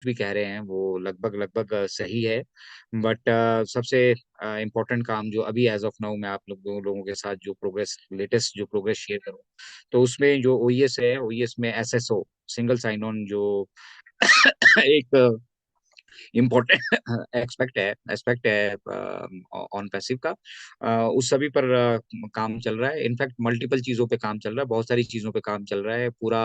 भी कह रहे हैं वो लगभग लगभग सही है। बट सबसे इम्पोर्टेंट काम जो अभी एज ऑफ नाउ मैं आप लोगों के साथ जो प्रोग्रेस लेटेस्ट जो प्रोग्रेस शेयर करूँ, तो उसमें जो ओईएस है, ओईएस में एसएसओ सिंगल साइन ऑन जो एक इम्पोर्टेंट एस्पेक्ट है ऑन पैसिव का, उस सभी पर काम चल रहा है। इनफैक्ट मल्टीपल चीजों पे काम चल रहा है, बहुत सारी चीजों पे काम चल रहा है। पूरा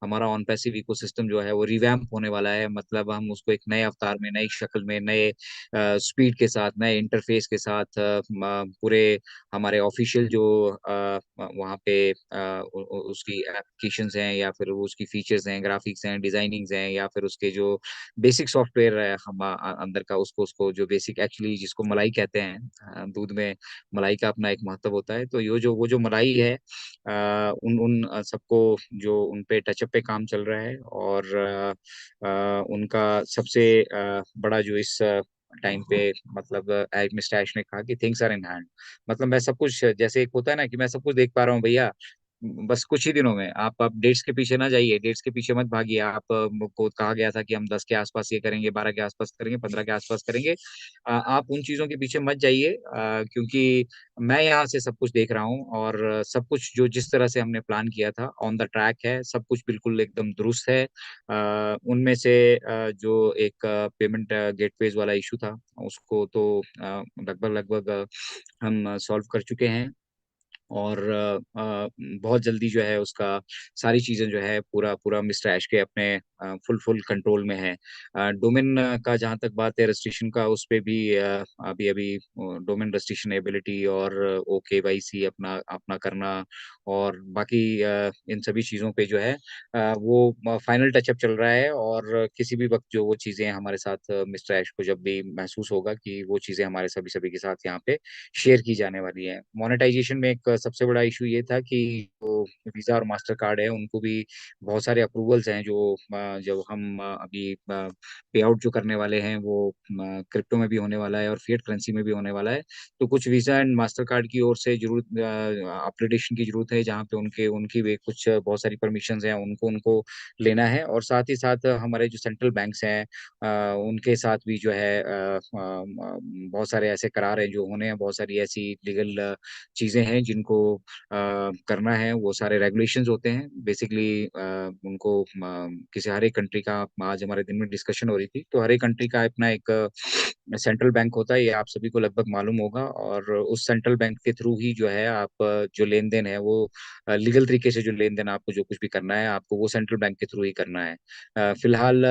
हमारा ऑन पैसिव इकोसिस्टम जो है वो रिवैम्प होने वाला है, मतलब हम उसको एक नए अवतार में, नई शक्ल में, नए स्पीड के साथ, नए इंटरफेस के साथ पूरे हमारे ऑफिशियल जो वहाँ पे उसकी एप्लीकेशंस हैं, या फिर वो उसकी फीचर्स हैं, ग्राफिक्स हैं, डिजाइनिंग्स हैं, या फिर उसके जो बेसिक सॉफ्टवेयर है हम अंदर का, उसको उसको जो बेसिक एक्चुअली जिसको मलाई कहते हैं, दूध में मलाई का अपना एक महत्व होता है। तो ये जो वो जो मलाई है, उन उन सबको जो उन पे टचअप पे काम चल रहा है। और उनका सबसे बड़ा जो इस टाइम पे, मतलब मिस्टर ऐश ने कहा कि थिंग्स आर इन हैंड। मतलब मैं सब कुछ, जैसे एक होता है ना कि मैं सब कुछ देख पा रहा हूँ भैया, बस कुछ ही दिनों में। आप डेट्स के पीछे ना जाइए, डेट्स के पीछे मत भागिए। आप को कहा गया था कि हम 10 के आसपास ये करेंगे, 12 के आसपास करेंगे, 15 के आसपास करेंगे। आप उन चीजों के पीछे मत जाइए, क्योंकि मैं यहाँ से सब कुछ देख रहा हूँ, और सब कुछ जो जिस तरह से हमने प्लान किया था ऑन द ट्रैक है, सब कुछ बिल्कुल एकदम दुरुस्त है। उनमें से जो एक पेमेंट गेटवेज वाला इशू था, उसको तो लगभग लगभग हम सॉल्व कर चुके हैं। और बहुत जल्दी जो है उसका सारी चीजें जो है पूरा पूरा मिस्टर ऐश के अपने फुल फुल कंट्रोल में है। डोमेन का जहाँ तक बात है रजिस्ट्रेशन का, उस पे भी अभी अभी डोमेन रजिस्ट्रेशन एबिलिटी और OKYC अपना अपना करना, और बाकी इन सभी चीज़ों पे जो है वो फाइनल टचअप चल रहा है। और किसी भी वक्त जो वो चीज़ें हमारे साथ मिस्टर ऐश को जब भी महसूस होगा कि वो चीज़ें हमारे सभी सभी के साथ यहाँ पे शेयर की जाने वाली है। मोनेटाइजेशन में एक सबसे बड़ा इशू ये था कि जो वीजा और मास्टर कार्ड है, उनको भी बहुत सारे अप्रूवल्स हैं, जो जब हम अभी पे आउट जो करने वाले हैं वो क्रिप्टो में भी होने वाला है और फिएट करेंसी में भी होने वाला है। तो कुछ वीजा एंड मास्टर कार्ड की ओर से जरूरत अपग्रेडेशन की जरूरत है, जहाँ पे उनके उनकी भी कुछ बहुत सारी परमिशंस हैं, उनको उनको लेना है। और साथ ही साथ हमारे जो सेंट्रल बैंक्स हैं, उनके साथ भी जो है बहुत सारे ऐसे करार हैं जो होने हैं, बहुत सारी ऐसी लीगल चीजें हैं जिनको करना है। वो सारे रेगुलेशंस होते हैं बेसिकली, उनको किसी हर एक कंट्री का, आज हमारे दिन में डिस्कशन हो रही थी, तो हर एक कंट्री का अपना एक सेंट्रल बैंक होता है, ये आप सभी को लगभग मालूम होगा। और उस सेंट्रल बैंक के थ्रू ही जो है आप जो लेन देन है वो लीगल तरीके से, जो लेन देन आपको जो कुछ भी करना है, आपको वो सेंट्रल बैंक के थ्रू ही करना है। फिलहाल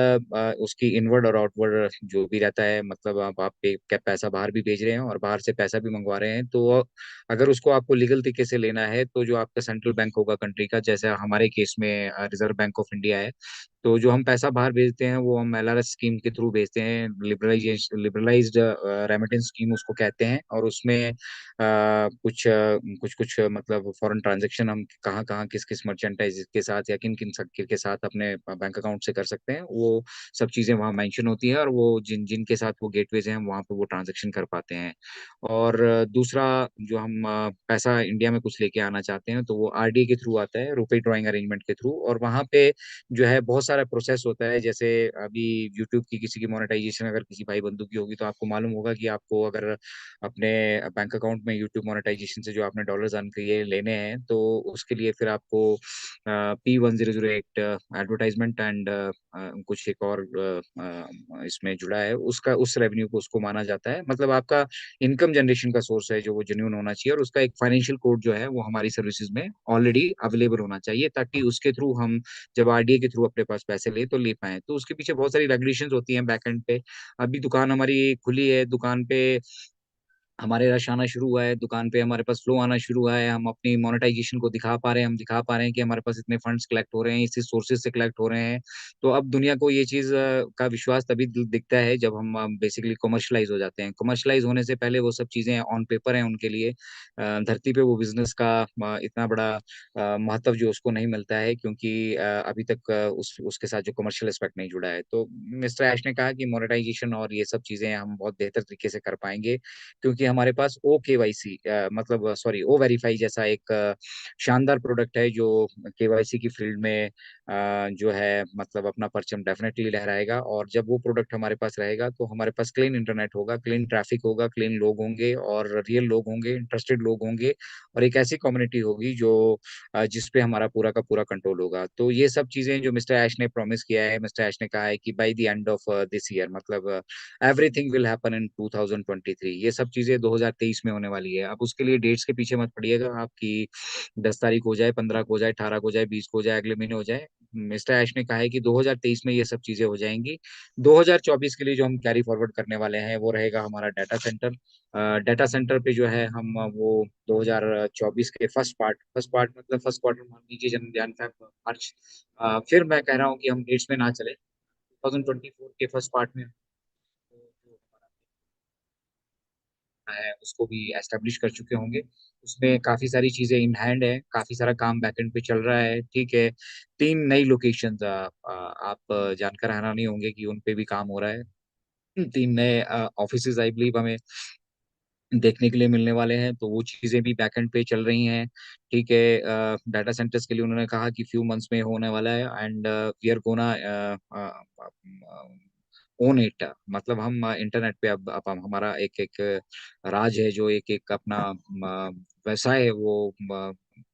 उसकी इनवर्ड और आउटवर्ड जो भी रहता है, मतलब आप क्या पैसा बाहर भी भेज रहे हैं और बाहर से पैसा भी मंगवा रहे हैं, तो अगर उसको आपको लीगल तरीके से लेना है, तो जो आपका सेंट्रल बैंक होगा कंट्री का, जैसे हमारे केस में रिजर्व बैंक ऑफ इंडिया है, तो जो हम पैसा बाहर भेजते हैं वो हम LRS स्कीम के थ्रू भेजते हैं। लिबरलाइज्ड रेमिटेंस स्कीम उसको कहते हैं। और उसमें कुछ कुछ कुछ मतलब फॉरेन ट्रांजैक्शन हम कहाँ कहाँ किस किस मर्चेंटाइज के साथ या किन किन के साथ अपने बैंक अकाउंट से कर सकते हैं, वो सब चीज़ें वहाँ मेंशन होती हैं। और वो जिन जिन के साथ वो गेटवेज हैं, वहाँ पे वो ट्रांजैक्शन कर पाते हैं। और दूसरा, जो हम पैसा इंडिया में कुछ लेके आना चाहते हैं, तो वो RDA के थ्रू आता है, रुपए ड्राइंग अरेंजमेंट के थ्रू। और वहाँ पे जो है बहुत सारा प्रोसेस होता है। जैसे अभी यूट्यूब की किसी की मोनेटाइजेशन अगर किसी भाई बंधु की होगी, तो आपको मालूम होगा कि आपको अगर अपने बैंक अकाउंट में यूट्यूब मोनेटाइजेशन से जो आपने डॉलर्स अर्न किए लेने हैं, तो उसके लिए फिर आपको P1008 एडवर्टाइजमेंट एंड कुछ एक और इसमें जुड़ा है, उसका उस रेवेन्यू को उसको माना जाता है। मतलब आपका इनकम जनरेशन का सोर्स है जो वो जेन्युइन होना चाहिए, और उसका एक फाइनेंशियल कोड जो है वो हमारी सर्विसेज में ऑलरेडी अवेलेबल होना चाहिए, ताकि उसके थ्रू हम जब RDA के थ्रू अपने पास पैसे ले तो ले पाए। तो उसके पीछे बहुत सारी रेगुलेशंस होती हैं बैक एंड पे। अभी दुकान हमारी खुली है, दुकान पे हमारे रश आना शुरू हुआ है, दुकान पे हमारे पास फ्लो आना शुरू हुआ है, हम अपनी मोनेटाइजेशन को दिखा पा रहे हैं, हम दिखा पा रहे हैं कि हमारे पास इतने फंड्स कलेक्ट हो रहे हैं, इसी सोर्सेज से कलेक्ट हो रहे हैं। तो अब दुनिया को ये चीज़ का विश्वास तभी दिखता है जब हम बेसिकली कमर्शलाइज हो जाते हैं। कमर्शलाइज होने से पहले वो सब चीज़ें ऑन पेपर हैं उनके लिए, धरती पे वो बिजनेस का इतना बड़ा महत्व जो उसको नहीं मिलता है, क्योंकि अभी तक उस उसके साथ जो कमर्शियल एस्पेक्ट नहीं जुड़ा है। तो मिस्टर ऐश ने कहा कि मोनेटाइजेशन और ये सब चीज़ें हम बहुत बेहतर तरीके से कर पाएंगे, क्योंकि हमारे पास ओ केवाईसी मतलब सॉरी ओ वेरीफाई जैसा एक शानदार प्रोडक्ट है जो केवाईसी की फील्ड में जो है मतलब अपना परचम डेफिनेटली लहराएगा। और जब वो प्रोडक्ट हमारे पास रहेगा तो हमारे पास क्लीन इंटरनेट होगा, क्लीन ट्रैफिक होगा, क्लीन लोग होंगे और रियल लोग होंगे, इंटरेस्टेड लोग होंगे, और एक ऐसी कम्युनिटी होगी जो जिस पे हमारा पूरा का पूरा कंट्रोल होगा। तो ये सब चीजें जो मिस्टर ऐश ने प्रॉमिस किया है, मिस्टर ऐश ने कहा है कि by the end of this year मतलब एवरीथिंग विल हैपन इन 2023। ये सब चीजें 2023 में होने वाली है। अब उसके लिए डेट्स के पीछे मत पड़िएगा आपकी 10 तारीख हो जाए, 15 को हो जाए, 18 को हो जाए, 20 को हो जाए, अगले महीने हो जाए। मिस्टर ऐश ने कहा है कि 2023 में ये सब चीजें हो जाएंगी। 2024 के लिए जो हम कैरी फॉरवर्ड करने वाले हैं वो रहेगा हमारा डाटा सेंटर। डाटा सेंटर पे जो है हम वो 2024 के फर्स्ट पार्ट मतलब फर्स्ट क्वार्टर मान लीजिए, जनवरी फेब मार्च। फिर मैं कह रहा हूँ कि हम डेट्स में ना चले, 2024 के फर्स्ट पार्ट में जो हमारा है उसको भी एस्टेब्लिश कर चुके होंगे। उसमें काफी सारी चीजें इन हैंड है, काफी सारा काम बैकएंड पे चल रहा है, ठीक है। 3 नई लोकेशन आप जानकर हैरानी होंगे कि उन पे भी काम हो रहा है। 3 नए ऑफिसेज आई बिलीव हमें देखने के लिए मिलने वाले हैं, तो वो चीजें भी बैकएंड पे चल रही हैं, ठीक है। डाटा सेंटर्स के लिए उन्होंने कहा कि फ्यू मंथ्स में होने वाला है, and we are gonna own it. मतलब हम इंटरनेट पे अब हम हमारा एक एक राज है, जो एक एक अपना व्यवसाय है, वो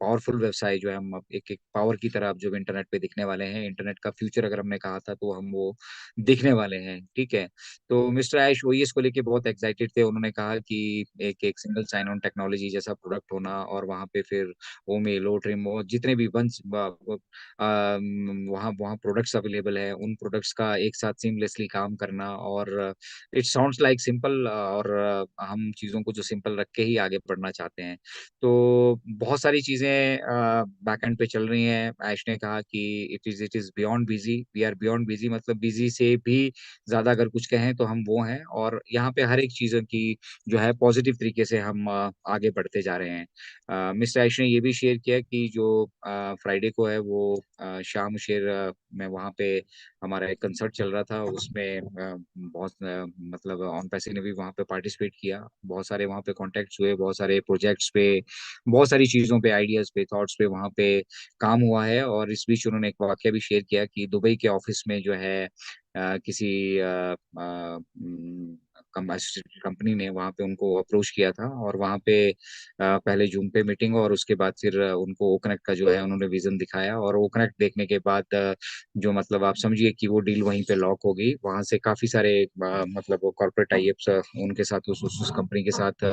पावरफुल व्यवसाय जो है, हम एक एक पावर की तरह अब जो इंटरनेट पे दिखने वाले हैं। इंटरनेट का फ्यूचर अगर हमने कहा था तो हम वो दिखने वाले हैं, ठीक है। तो मिस्टर ऐश ओईएस को लेके बहुत एक्साइटेड थे। उन्होंने कहा कि एक एक सिंगल साइन ऑन टेक्नोलॉजी जैसा प्रोडक्ट होना, और वहाँ पे फिर ओमे लो ट्रिम जितने भी वंश वहाँ वहाँ प्रोडक्ट्स अवेलेबल है, उन प्रोडक्ट्स का एक साथ सीमलेसली काम करना। और इट साउंड्स लाइक सिंपल, और हम चीज़ों को जो सिंपल रख के ही आगे बढ़ना चाहते हैं। तो बहुत सारी चीज़ें बैकएंड पे चल रही हैं। ऐश ने कहा कि it is beyond busy, we are beyond busy, मतलब बिजी से भी ज्यादा अगर कुछ कहें तो हम वो हैं। और यहाँ पे हर एक चीज की जो है पॉजिटिव तरीके से हम आगे बढ़ते जा रहे हैं। मिस्टर ऐश ने ये भी शेयर किया कि जो फ्राइडे को है वो शाम शेर में वहाँ पे हमारा एक कंसर्ट चल रहा था, उसमें बहुत मतलब ऑन पैसे ने भी वहाँ पे पार्टिसिपेट किया। बहुत सारे वहाँ पे कॉन्टेक्ट्स हुए, बहुत सारे प्रोजेक्ट्स पे, बहुत सारी चीज़ों पे, आइडियाज पे, थॉट्स पे वहाँ पे काम हुआ है। और इस बीच उन्होंने एक वाक्य भी शेयर किया कि दुबई के ऑफिस में जो है किसी कंपनी ने वहाँ पे उनको अप्रोच किया था, और वहाँ पे पहले जूम पे मीटिंग, और उसके बाद फिर उनको ओ कनेक्ट का जो है उन्होंने विजन दिखाया। और ओ कनेक्ट देखने के बाद जो मतलब आप समझिए कि वो डील वहीं पे लॉक हो गई। वहाँ से काफी सारे मतलब कॉर्पोरेट टाइप्स उनके साथ उस कंपनी के साथ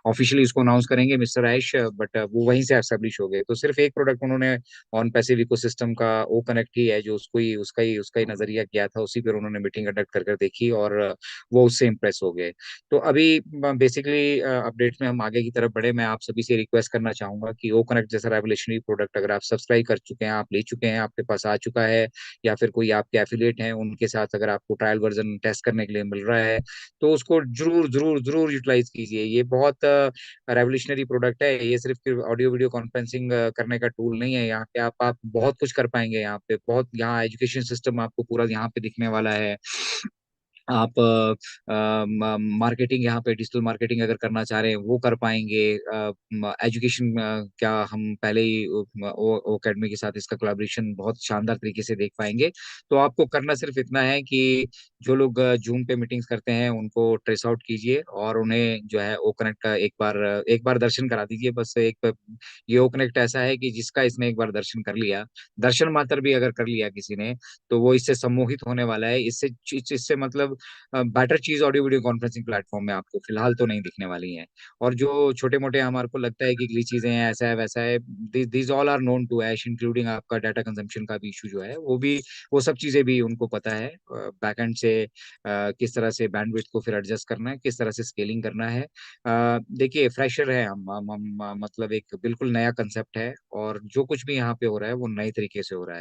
ऑफिशियली उसको अनाउंस करेंगे मिस्टर ऐश, बट वो वहीं से एस्टेब्लिश हो गए। तो सिर्फ एक प्रोडक्ट उन्होंने ऑन पैसिव इकोसिस्टम का ओ कनेक्ट ही है जो उसका ही नजरिया किया था, उसी पर उन्होंने मीटिंग कंडक्ट कर देखी, और वो उससे इम्प्रेस हो गए। तो अभी बेसिकली अपडेट में हम आगे की तरफ बढ़े, मैं आप सभी से रिक्वेस्ट करना चाहूंगा कि ओ कनेक्ट जैसा रेवोल्यूशनरी प्रोडक्ट अगर आप सब्सक्राइब कर चुके हैं, आप ले चुके हैं, आपके पास आ चुका है, या फिर कोई आपके एफिलिएट हैं उनके साथ अगर आपको ट्रायल वर्जन टेस्ट करने के लिए मिल रहा है, तो उसको जरूर जरूर जरूर यूटिलाइज कीजिए। ये बहुत रेवोल्यूशनरी प्रोडक्ट है। ये सिर्फ ऑडियो वीडियो कॉन्फ्रेंसिंग करने का टूल नहीं है। यहाँ पे आप बहुत कुछ कर पाएंगे। यहाँ पे बहुत, यहाँ एजुकेशन सिस्टम आपको पूरा यहाँ पे दिखने वाला है। आप मार्केटिंग, यहाँ पे डिजिटल मार्केटिंग अगर करना चाह रहे हैं वो कर पाएंगे। एजुकेशन क्या हम पहले ही ओ अकेडमी के साथ इसका कोलैबोरेशन बहुत शानदार तरीके से देख पाएंगे। तो आपको करना सिर्फ इतना है कि जो लोग जूम पे मीटिंग्स करते हैं उनको ट्रेस आउट कीजिए, और उन्हें जो है ओ कनेक्ट का एक बार दर्शन करा दीजिए। बस ये ओ कनेक्ट ऐसा है कि जिसका इसने एक बार दर्शन कर लिया, दर्शन मात्र भी अगर कर लिया किसी ने, तो वो इससे सम्मोहित होने वाला है। इससे मतलब बेटर चीज ऑडियो वीडियो कॉन्फ्रेंसिंग प्लेटफॉर्म में आपको फिलहाल तो नहीं दिखने वाली है। और जो छोटे मोटे हमारे को लगता है कि गली चीजें हैं, ऐसा है वैसा है, this all are known to Ash, including आपका डाटा कंजम्पशन का भी इशू जो है वो भी, वो सब चीजें भी उनको पता है। बैकएंड से किस तरह से बैंडविड्थ को फिर एडजस्ट करना है, किस तरह से स्केलिंग करना है। देखिए फ्रेशर है मतलब एक बिल्कुल नया कंसेप्ट है, और जो कुछ भी यहाँ पे हो रहा है वो नए तरीके से हो रहा है।